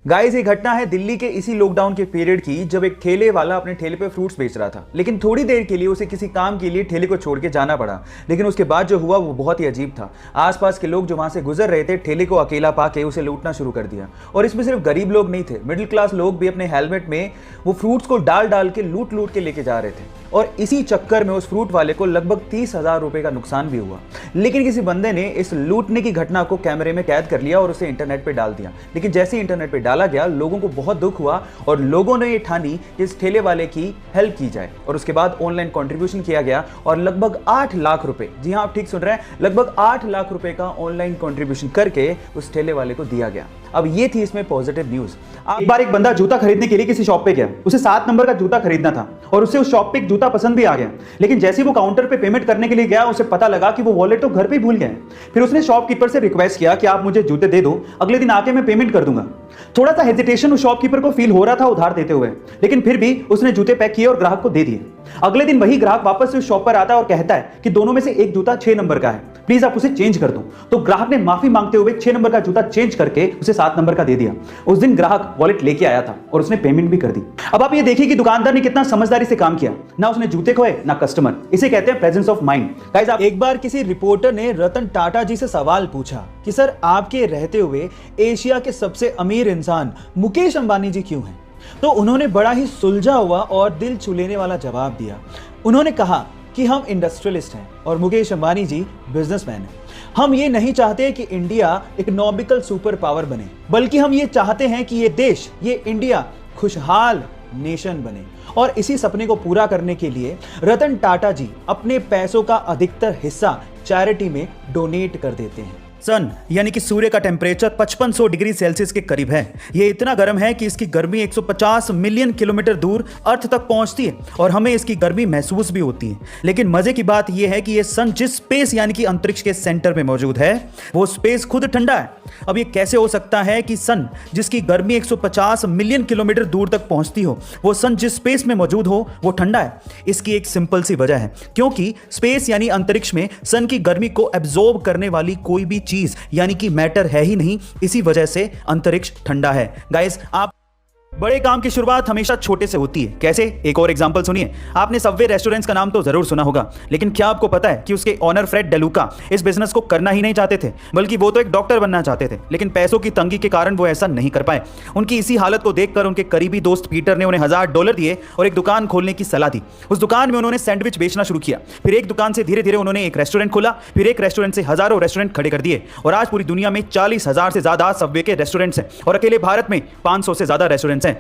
Guys ये घटना है दिल्ली के इसी लॉकडाउन के पीरियड की, जब एक ठेले वाला अपने ठेले पे फ्रूट्स बेच रहा था। लेकिन थोड़ी देर के लिए उसे किसी काम के लिए ठेले को छोड़ के जाना पड़ा। लेकिन उसके बाद जो हुआ वो बहुत ही अजीब था। आसपास के लोग जो वहां से गुजर रहे थे ठेले को अकेला पाके उसे लूटना शुरू कर दिया। और इसमें सिर्फ गरीब लोग नहीं थे, मिडिल क्लास लोग भी अपने हेलमेट में वो फ्रूट्स को डाल डाल के लूट लूट के लेके जा रहे थे। और इसी चक्कर में उस फ्रूट वाले को लगभग 30,000 रुपए का नुकसान भी हुआ। लेकिन किसी बंदे ने इस लूटने की घटना को कैमरे में कैद कर लिया और उसे इंटरनेट पे डाल दिया। लेकिन जैसे ही इंटरनेट पे डाला गया लोगों को बहुत दुख हुआ और लोगों ने ये ठानी कि इस ठेले वाले की हेल्प की जाए। और उसके बाद ऑनलाइन कंट्रीब्यूशन किया गया और लगभग 8 लाख रुपए, जी हाँ आप ठीक सुन रहे हैं, लगभग 8 लाख रुपए का ऑनलाइन कंट्रीब्यूशन करके उस ठेले वाले को दिया गया। अब ये थी इसमें पॉजिटिव न्यूज। एक बार एक बंदा जूता खरीदने के लिए किसी शॉप पे गया। उसे 7 नंबर का जूता खरीदना था और उसे उस शॉप पे एक जूता पसंद भी आ गया। लेकिन जैसे ही वो काउंटर पे पेमेंट करने के लिए गया उसे पता लगा कि वो वॉलेट तो घर पे ही भूल गए। फिर उसने शॉपकीपर से रिक्वेस्ट किया कि आप मुझे जूते दे दो, अगले दिन आके मैं पेमेंट कर दूंगा। थोड़ा सा हेजिटेशन उस शॉपकीपर को फील हो रहा था उधार देते हुए, लेकिन फिर भी उसने जूते पैक किए और ग्राहक को दे दिए। अगले दिन वही ग्राहक वापस से उस शॉप पर आता है और कहता है कि दोनों में से एक जूता 6 नंबर का है, प्लीज आप उसे चेंज कर दो। तो ग्राहक ने माफी मांगते हुए 6 नंबर का जूता चेंज करके उसे 7 नंबर का दे दिया। उस दिन ग्राहक वॉलेट लेके आया था और उसने पेमेंट भी कर दी। अब आप ये देखिए कि दुकानदार ने कितना समझदारी से काम किया, ना उसने जूते खोए ना कस्टमर। इसे कहते हैं प्रेजेंस ऑफ माइंड। गाइस आप एक बार किसी रिपोर्टर ने रतन टाटा जी से सवाल पूछा कि सर आपके रहते हुए एशिया के सबसे अमीर इंसान मुकेश अंबानी जी क्यों हैं? तो उन्होंने बड़ा ही सुलझा हुआ और दिल छू लेने वाला जवाब दिया। उन्होंने कहा कि हम इंडस्ट्रियलिस्ट हैं और मुकेश अंबानी जी बिजनेसमैन हैं। हम ये नहीं चाहते कि इंडिया इकोनॉमिकल सुपर पावर बने, बल्कि हम ये चाहते हैं कि ये देश, ये इंडिया खुशहाल नेशन बने। और इसी सपने को पूरा करने के लिए रतन टाटा जी अपने पैसों का अधिकतर हिस्सा चैरिटी में डोनेट कर देते हैं। सन यानी कि सूर्य का टेम्परेचर 5500 डिग्री सेल्सियस के करीब है। यह इतना गर्म है कि इसकी गर्मी 150 मिलियन किलोमीटर दूर अर्थ तक पहुंचती है और हमें इसकी गर्मी महसूस भी होती है। लेकिन मजे की बात यह है कि यह सन जिस स्पेस यानी कि अंतरिक्ष के सेंटर में मौजूद है वो स्पेस खुद ठंडा है। अब ये कैसे हो सकता है कि सन जिसकी गर्मी 150 मिलियन किलोमीटर दूर तक पहुंचती हो, वो सन जिस स्पेस में मौजूद हो वो ठंडा है? इसकी एक सिंपल सी वजह है, क्योंकि स्पेस यानी अंतरिक्ष में सन की गर्मी को एब्जॉर्ब करने वाली कोई भी चीज यानी कि मैटर है ही नहीं। इसी वजह से अंतरिक्ष ठंडा है। गाइस आप बड़े काम की शुरुआत हमेशा छोटे से होती है। कैसे? एक और एग्जांपल सुनिए। आपने सबवे रेस्टोरेंट्स का नाम तो जरूर सुना होगा, लेकिन क्या आपको पता है कि उसके ओनर फ्रेड डेलुका इस बिजनेस को करना ही नहीं चाहते थे, बल्कि वो तो एक डॉक्टर बनना चाहते थे। लेकिन पैसों की तंगी के कारण वो ऐसा नहीं कर पाए। उनकी इसी हालत को देखकर उनके करीबी दोस्त पीटर ने उन्हें $1000 दिए और एक दुकान खोलने की सलाह दी। उस दुकान में उन्होंने सैंडविच बेचना शुरू किया। फिर एक दुकान से धीरे धीरे उन्होंने एक रेस्टोरेंट खोला, फिर एक रेस्टोरेंट से हजारों रेस्टोरेंट खड़े कर दिए और आज पूरी दुनिया में 40,000 से ज्यादा सबवे के रेस्टोरेंट्स हैं और अकेले भारत में 500 से ज्यादा रेस्टोरेंट्स हैं।